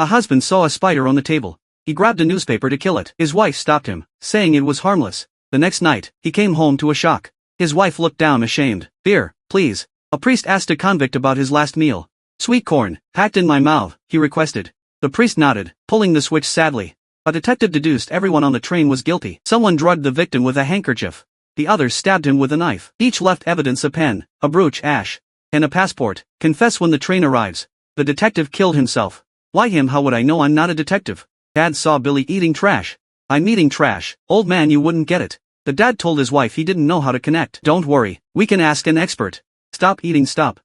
A husband saw a spider on the table. He grabbed a newspaper to kill it. His wife stopped him, saying it was harmless. The next night, he came home to a shock. His wife looked down ashamed. "Beer, please." A priest asked a convict about his last meal. "Sweet corn, packed in my mouth," he requested. The priest nodded, pulling the switch sadly. A detective deduced everyone on the train was guilty. Someone drugged the victim with a handkerchief. The others stabbed him with a knife. Each left evidence: a pen, a brooch, ash, and a passport. "Confess when the train arrives." The detective killed himself. "Why him? How would I know? I'm not a detective." Dad saw Billy eating trash. "I'm eating trash, old man, you wouldn't get it." The dad told his wife he didn't know how to connect. "Don't worry, we can ask an expert." "Stop eating, stop."